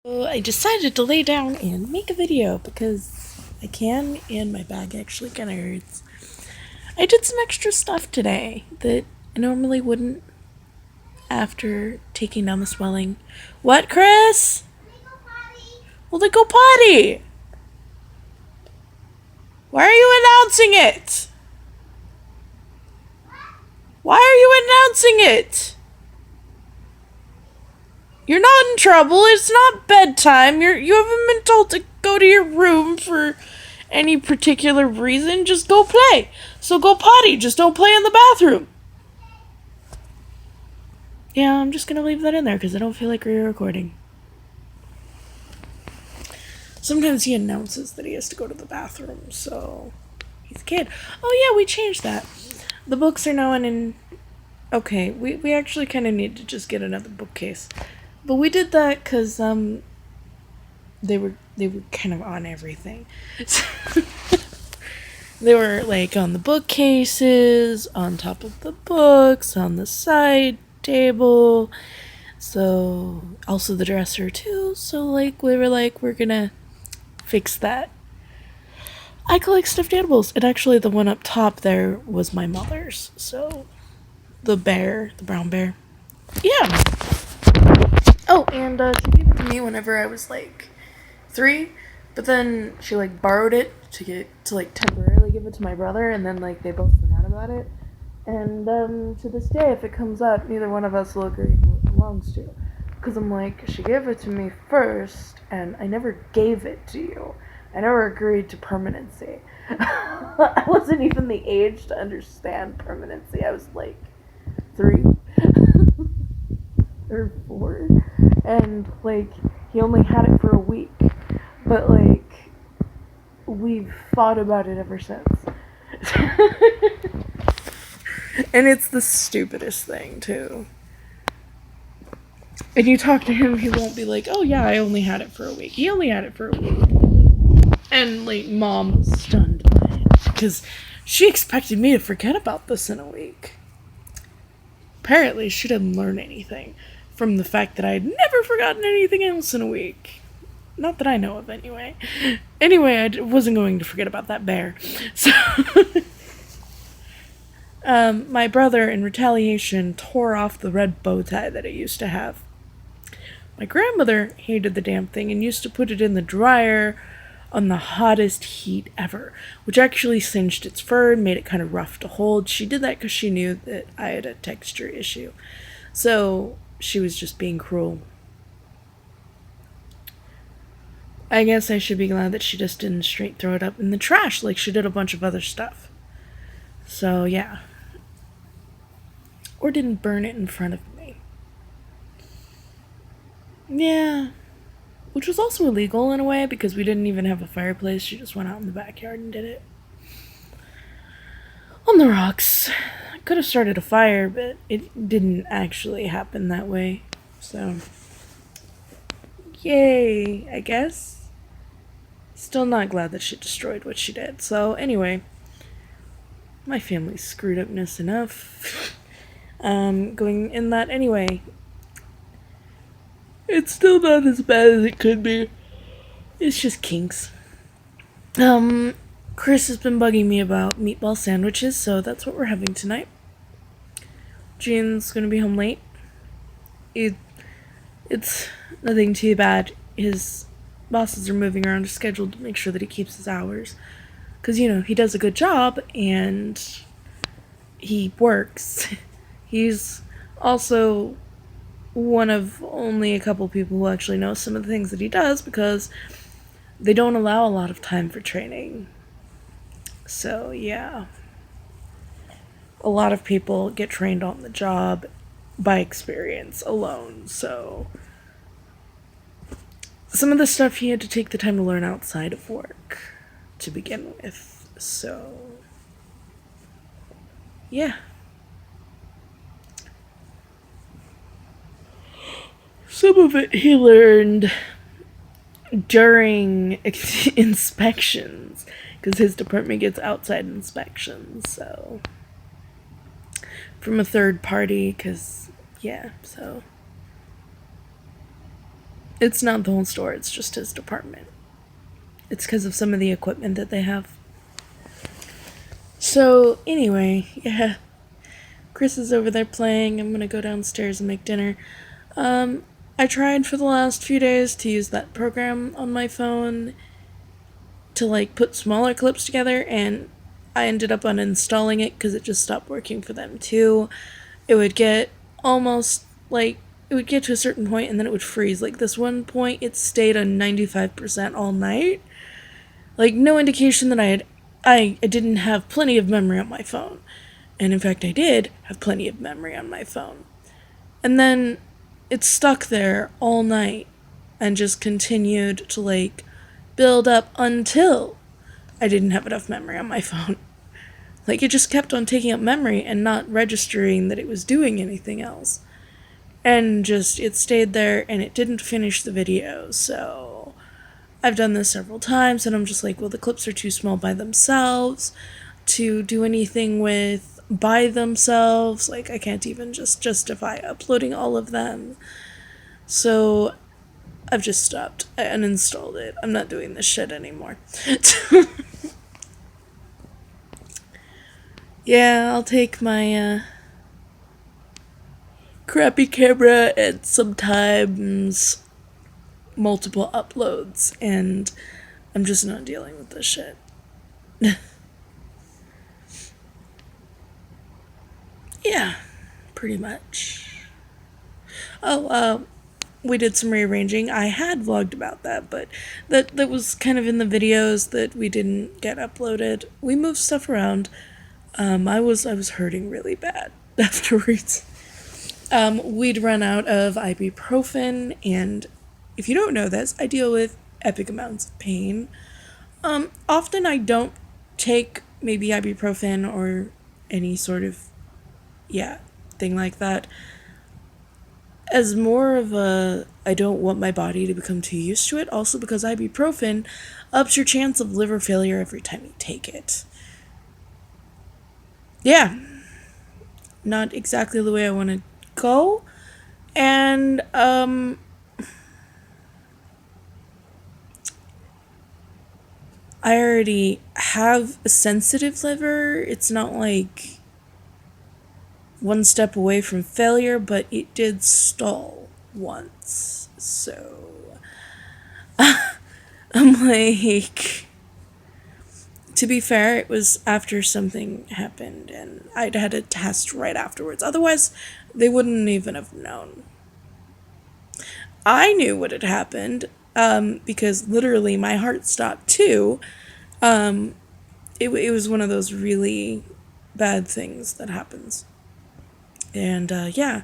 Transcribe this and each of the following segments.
So I decided to lay down and make a video because I can, and my back actually kind of hurts. I did some extra stuff today that I normally wouldn't after taking down the swelling. What, Chris? Well, then go potty. Why are you announcing it? Why are you announcing it? You're not in trouble. It's not bedtime. You haven't been told to go to your room for any particular reason. Just go play. So go potty. Just don't play in the bathroom. Yeah, I'm just gonna leave that in there because I don't feel like re-recording. Sometimes he announces that he has to go to the bathroom, so he's a kid. Oh yeah, we changed that. The books are now in. Okay, we actually kind of need to just get another bookcase, but we did that because they were kind of on everything. They were like on the bookcases, on top of the books, on the side table. So also the dresser too. So like we were like we're gonna fix that. I collect stuffed animals, and actually the one up top there was my mother's. So the bear, the brown bear. Yeah. Oh, and she gave it to me whenever I was like 3, but then she like borrowed it to like temporarily give it to my brother, and then like they both forgot about it. And to this day, if it comes up, neither one of us will agree who it belongs to, because I'm like, she gave it to me first, and I never gave it to you. I never agreed to permanency. I wasn't even the age to understand permanency. I was like 3 or 4, and like he only had it for a week, but like we've fought about it ever since. And it's the stupidest thing too. And you talk to him, he won't be like, oh yeah, I only had it for a week. He only had it for a week. And like mom was stunned by it because she expected me to forget about this in a week. Apparently she didn't learn anything from the fact that I had never forgotten anything else in a week. Not that I know of, anyway. Anyway, I wasn't going to forget about that bear. So, my brother, in retaliation, tore off the red bow tie that it used to have. My grandmother hated the damn thing and used to put it in the dryer on the hottest heat ever, which actually singed its fur and made it kind of rough to hold. She did that because she knew that I had a texture issue. So, she was just being cruel. I guess I should be glad that she just didn't straight throw it up in the trash like she did a bunch of other stuff. So, yeah. Or didn't burn it in front of me. Yeah. Which was also illegal in a way because we didn't even have a fireplace. She just went out in the backyard and did it. On the rocks. I could have started a fire, but it didn't actually happen that way. So, yay, I guess. Still not glad that she destroyed what she did. So, anyway, my family's screwed upness enough. Going in that anyway. It's still not as bad as it could be. It's just kinks. Chris has been bugging me about meatball sandwiches, so that's what we're having tonight. Jean's gonna be home late. It's nothing too bad. His bosses are moving around his schedule to make sure that he keeps his hours. Because, you know, he does a good job and he works. He's also one of only a couple people who actually know some of the things that he does because they don't allow a lot of time for training. So, yeah. A lot of people get trained on the job by experience alone, so some of the stuff he had to take the time to learn outside of work to begin with. So, yeah. Some of it he learned during inspections because his department gets outside inspections, so from a third party, because yeah, so It's not the whole store, it's just his department. It's because of some of the equipment that they have. So, anyway, yeah. Chris is over there playing. I'm gonna go downstairs and make dinner. I tried for the last few days to use that program on my phone to, like, put smaller clips together, and I ended up uninstalling it because it just stopped working for them, too. It would get almost, like, it would get to a certain point and then it would freeze. Like, this one point, it stayed on 95% all night. Like, no indication that I didn't have plenty of memory on my phone. And in fact, I did have plenty of memory on my phone. And then it stuck there all night and just continued to, like, build up until I didn't have enough memory on my phone. Like, it just kept on taking up memory and not registering that it was doing anything else. And just, it stayed there and it didn't finish the video, so I've done this several times and I'm just like, well, the clips are too small by themselves to do anything with by themselves. Like, I can't even just justify uploading all of them. So I've just stopped. I uninstalled it. I'm not doing this shit anymore. Yeah, I'll take my crappy camera and sometimes multiple uploads, and I'm just not dealing with this shit. Yeah, pretty much. Oh, we did some rearranging. I had vlogged about that, but that was kind of in the videos that we didn't get uploaded. We moved stuff around. I was hurting really bad afterwards. We'd run out of ibuprofen, and if you don't know this, I deal with epic amounts of pain. Often I don't take maybe ibuprofen or any sort of, thing like that as more of a, I don't want my body to become too used to it, also because ibuprofen ups your chance of liver failure every time you take it. Yeah, not exactly the way I want to go. And, I already have a sensitive liver. It's not like one step away from failure, but it did stall once. So I'm like, to be fair, it was after something happened and I'd had a test right afterwards. Otherwise, they wouldn't even have known. I knew what had happened because literally my heart stopped too. It was one of those really bad things that happens. And yeah,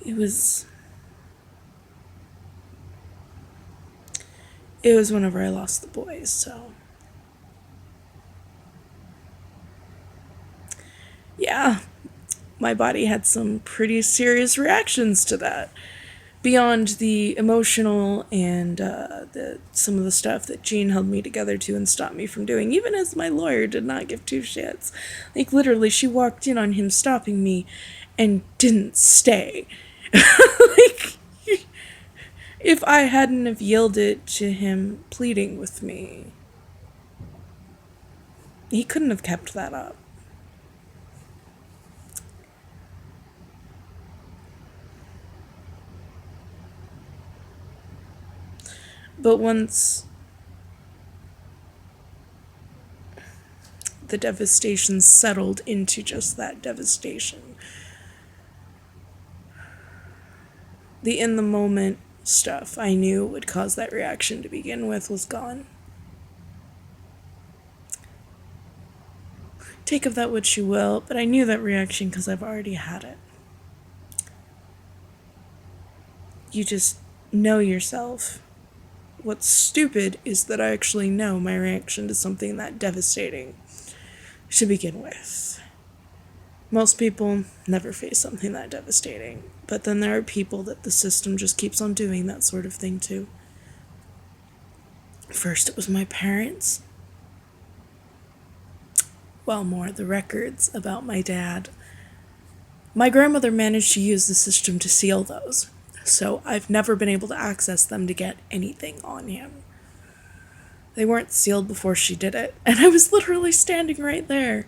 it was whenever I lost the boys, so yeah, my body had some pretty serious reactions to that. Beyond the emotional and some of the stuff that Jean held me together to and stopped me from doing, even as my lawyer did not give two shits. Like, literally, she walked in on him stopping me and didn't stay. Like, if I hadn't have yielded to him pleading with me, he couldn't have kept that up. But once the devastation settled into just that devastation, the in the moment stuff I knew would cause that reaction to begin with was gone. Take of that what you will, but I knew that reaction because I've already had it. You just know yourself. What's stupid is that I actually know my reaction to something that devastating to begin with. Most people never face something that devastating, but then there are people that the system just keeps on doing that sort of thing to. First it was my parents. Well, more the records about my dad. My grandmother managed to use the system to seal those. So I've never been able to access them to get anything on him. They weren't sealed before she did it, and I was literally standing right there.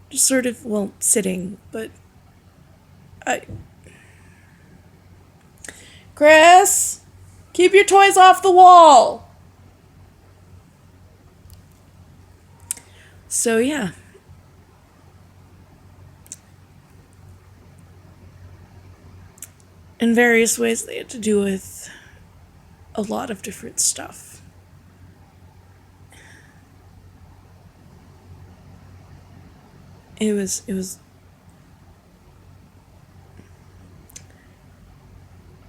Just sort of, well, sitting, but Chris, keep your toys off the wall! So, yeah. In various ways, they had to do with a lot of different stuff. It was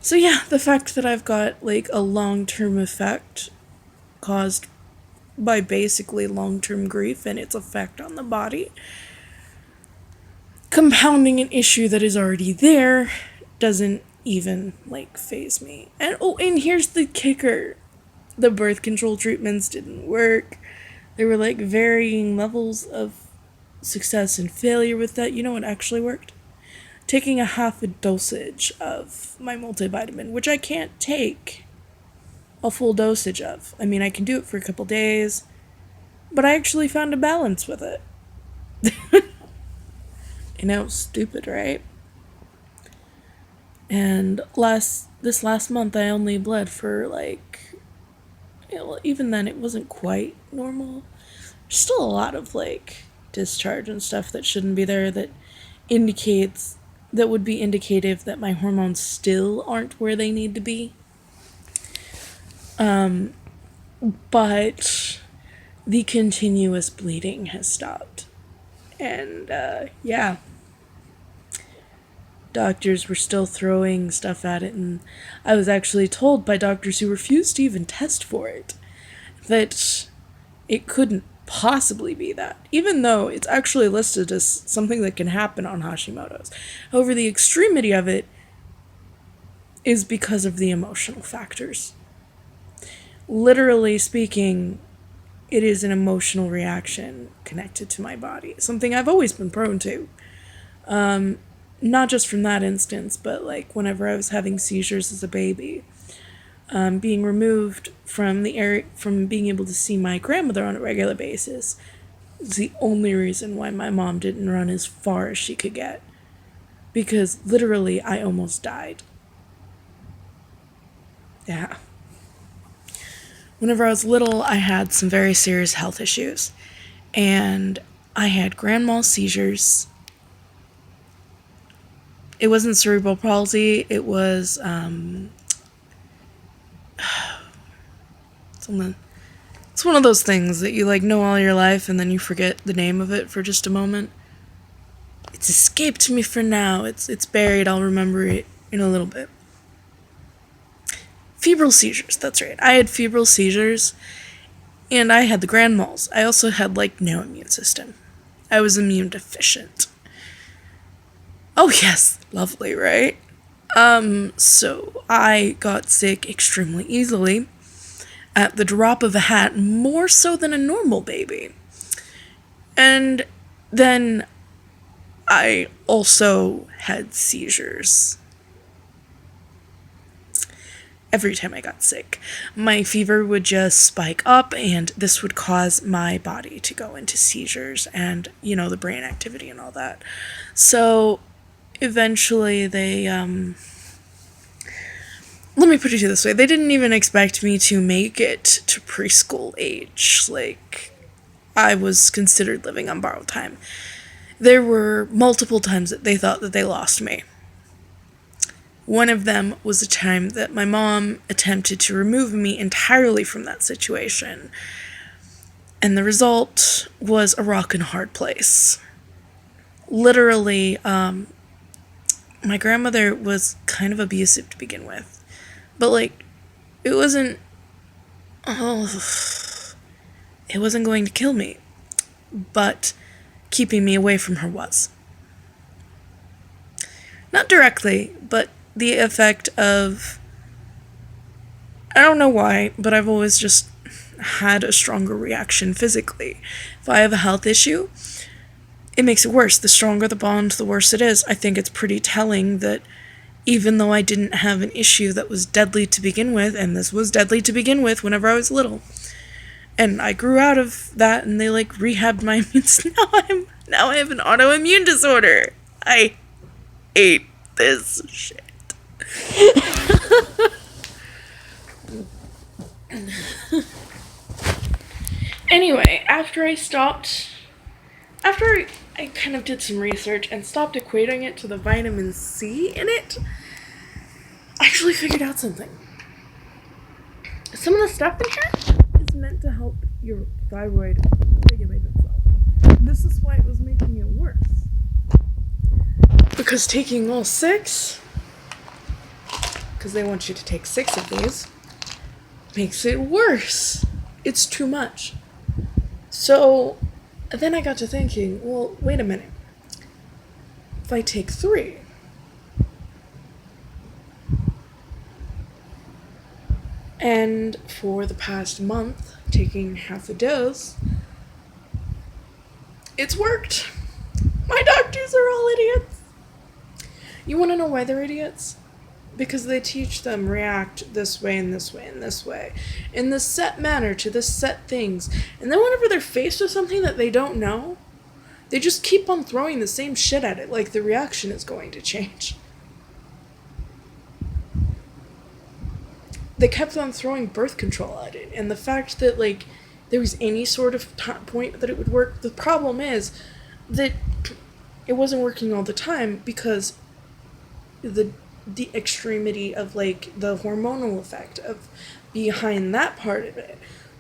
so yeah, the fact that I've got like a long-term effect caused by basically long-term grief and its effect on the body, compounding an issue that is already there, doesn't even like faze me. And here's the kicker. The birth control treatments didn't work. There were like varying levels of success and failure with that. You know what actually worked? Taking a half a dosage of my multivitamin, which I can't take a full dosage of. I mean, I can do it for a couple days, but I actually found a balance with it. You know, stupid, right? And this last month, I only bled for like, even then, it wasn't quite normal. There's still a lot of like discharge and stuff that shouldn't be there that would be indicative that my hormones still aren't where they need to be. But the continuous bleeding has stopped. And, yeah. Doctors were still throwing stuff at it, and I was actually told by doctors who refused to even test for it that it couldn't possibly be that, even though it's actually listed as something that can happen on Hashimoto's. However, the extremity of it is because of the emotional factors. Literally speaking, it is an emotional reaction connected to my body, something I've always been prone to. Not just from that instance, but like whenever I was having seizures as a baby. Being removed from being able to see my grandmother on a regular basis is the only reason why my mom didn't run as far as she could get. Because literally, I almost died. Yeah. Whenever I was little, I had some very serious health issues. And I had grand mal seizures. It wasn't cerebral palsy, it was, it's one of those things that you like know all your life and then you forget the name of it for just a moment. It's escaped me for now. It's buried. I'll remember it in a little bit. Febrile seizures, that's right. I had febrile seizures and I had the grand mals. I also had like no immune system. I was immune deficient. Oh yes, lovely, right? So I got sick extremely easily at the drop of a hat, more so than a normal baby. And then I also had seizures. Every time I got sick, my fever would just spike up, and this would cause my body to go into seizures and, the brain activity and all that. So eventually they, let me put it this way, they didn't even expect me to make it to preschool age. Like, I was considered living on borrowed time. There were multiple times that they thought that they lost me. One of them was a time that my mom attempted to remove me entirely from that situation. And the result was a rock and hard place. Literally, my grandmother was kind of abusive to begin with. But, it wasn't going to kill me. But keeping me away from her was. Not directly, but the effect of, I don't know why, but I've always just had a stronger reaction physically. If I have a health issue, it makes it worse. The stronger the bond, the worse it is. I think it's pretty telling that even though I didn't have an issue that was deadly to begin with, and this was deadly to begin with whenever I was little. And I grew out of that, and they like rehabbed my immune. Now I have an autoimmune disorder. I hate this shit. Anyway, after I kind of did some research and stopped equating it to the vitamin C in it, I actually figured out something. Some of the stuff in here is meant to help your thyroid regulate itself. This is why it was making it worse. Because taking all 6, because they want you to take 6 of these, makes it worse. It's too much. So then I got to thinking, well, wait a minute. If I take 3, and for the past month, taking half a dose, it's worked. My doctors are all idiots. You want to know why they're idiots? Because they teach them react this way and this way and this way, in this set manner to this set things. And then whenever they're faced with something that they don't know, they just keep on throwing the same shit at it, like the reaction is going to change. They kept on throwing birth control at it, and the fact that, like, there was any sort of point that it would work, the problem is that it wasn't working all the time because the extremity of, like, the hormonal effect of behind that part of it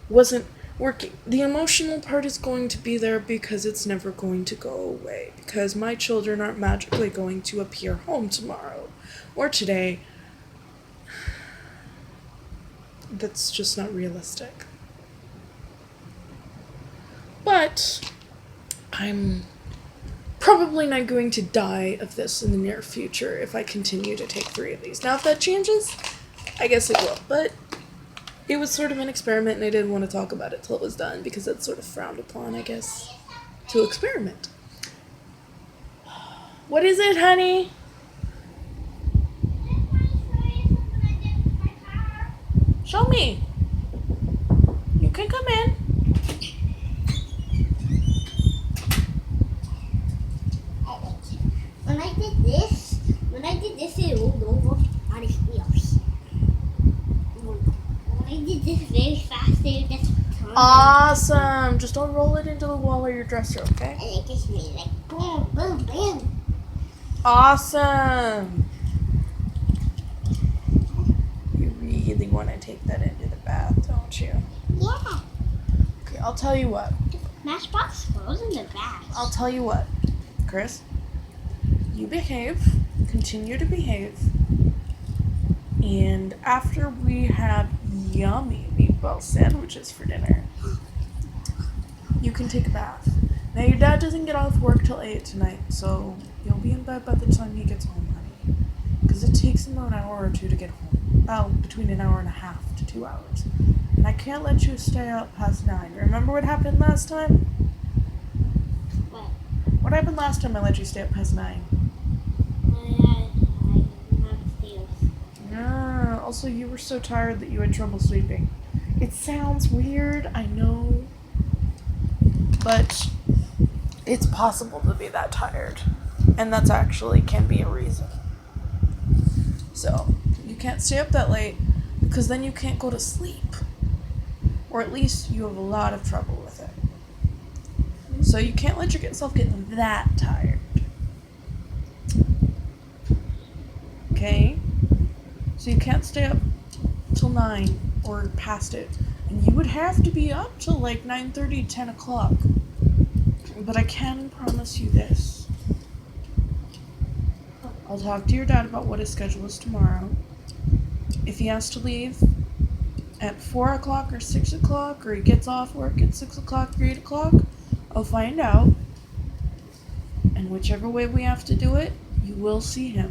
wasn't working. The emotional part is going to be there because it's never going to go away, because my children aren't magically going to appear home tomorrow or today. That's just not realistic. But I'm probably not going to die of this in the near future if I continue to take 3 of these. Now, if that changes, I guess it will. But it was sort of an experiment, and I didn't want to talk about it till it was done because that's sort of frowned upon, I guess, to experiment. What is it, honey? Show me. You can come in. When I did this, it rolled over out of wheels. When I did this very fast, it just turned. Awesome. Just don't roll it into the wall or your dresser, okay? And it just made like boom, boom, bam. Awesome. You really want to take that into the bath, don't you? Yeah. Okay, I'll tell you what. Matchbox goes in the bath. I'll tell you what, Chris. You behave. Continue to behave. And after we have yummy meatball sandwiches for dinner, you can take a bath. Now, your dad doesn't get off work till 8 tonight, so you'll be in bed by the time he gets home, honey. Because it takes him an hour or 2 to get home. Well, between an hour and a half to 2 hours. And I can't let you stay up past 9. Remember what happened last time? What? What happened last time I let you stay up past 9? Also, you were so tired that you had trouble sleeping. It sounds weird, I know, but it's possible to be that tired, and that's actually can be a reason. So, you can't stay up that late, because then you can't go to sleep, or at least you have a lot of trouble with it. So you can't let yourself get that tired. Okay? So you can't stay up till 9 or past it. And you would have to be up till like 9:30, 10 o'clock. But I can promise you this. I'll talk to your dad about what his schedule is tomorrow. If he has to leave at 4 o'clock or 6 o'clock, or he gets off work at 6 o'clock or 8 o'clock, I'll find out. And whichever way we have to do it, you will see him.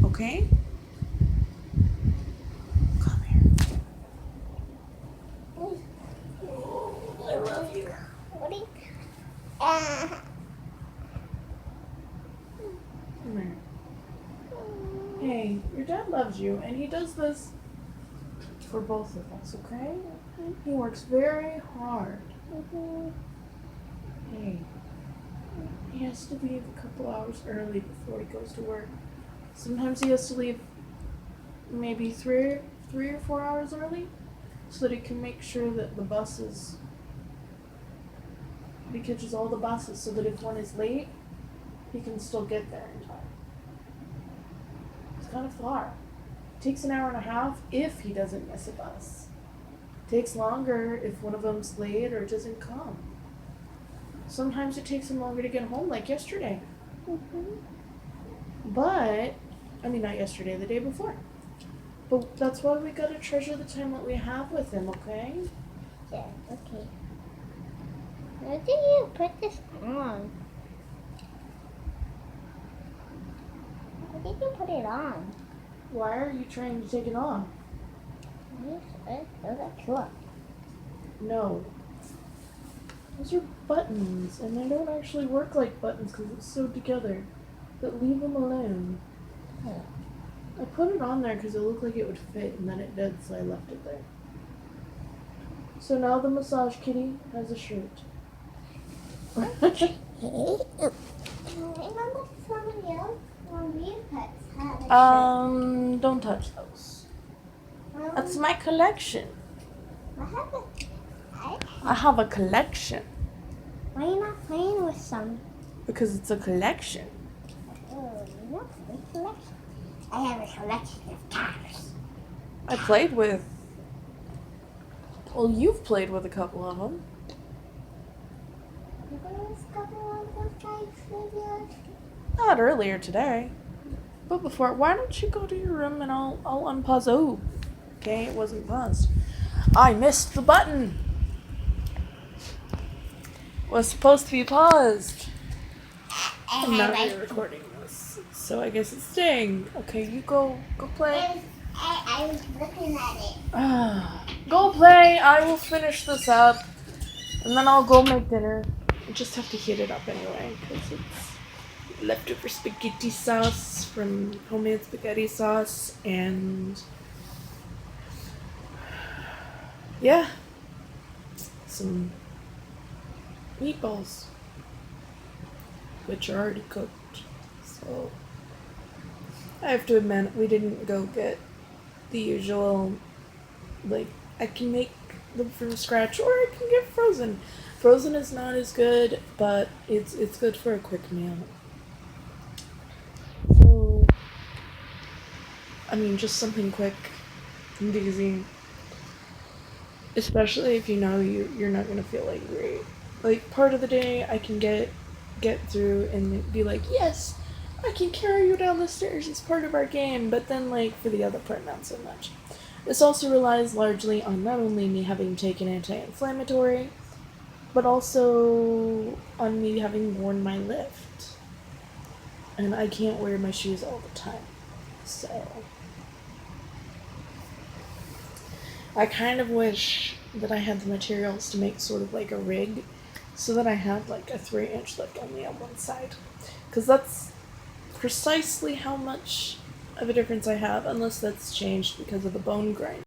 Okay? Come here. I love you. What do you... Come here. massage you, and he does this for both of us, okay? He works very hard. Hey, he has to leave a couple hours early before he goes to work. Sometimes he has to leave maybe three or 4 hours early so that he can make sure that he catches all the buses so that if one is late, he can still get there in time. It's kind of far. It takes an hour and a half if he doesn't miss a bus. It takes longer if one of them's late or doesn't come. Sometimes it takes him longer to get home, like yesterday. But, not yesterday, the day before. But that's why we gotta treasure the time that we have with him, okay? Yeah, okay. Where did you put this on? Why did you put it on? Why are you trying to take it off? Those are cool. No. Those are buttons, and they don't actually work like buttons because it's sewed together. But leave them alone. Oh. I put it on there because it looked like it would fit, and then it did, so I left it there. So now the massage kitty has a shirt. I remember somebody else on your pets had a shirt. Don't touch those. That's my collection. I have a collection. Why are you not playing with some? Because it's a collection. Oh, you have a collection. I have a collection of cars. I played with... Well, you've played with a couple of them. You gonna couple of those guys videos? Not earlier today. But before, why don't you go to your room and I'll unpause. Oh, okay, it wasn't paused. I missed the button. Was supposed to be paused. And now you're recording this, so I guess it's staying. Okay, you go play. I was looking at it. Go play. I will finish this up, and then I'll go make dinner. I just have to heat it up anyway, because it's leftover spaghetti sauce from homemade spaghetti sauce, and yeah, some meatballs, which are already cooked. So I have to admit, we didn't go get the usual, like, I can make them from scratch or I can get frozen. Frozen is not as good, but it's good for a quick meal. So, just something quick and easy. Especially if you know you're not gonna feel angry. Like, part of the day I can get through and be like, yes, I can carry you down the stairs, it's part of our game, but then, like, for the other part, not so much. This also relies largely on not only me having taken anti-inflammatory, but also on me having worn my lift. And I can't wear my shoes all the time. So I kind of wish that I had the materials to make sort of like a rig so that I had like a 3-inch lift only on one side. Because that's precisely how much of a difference I have, unless that's changed because of the bone grind.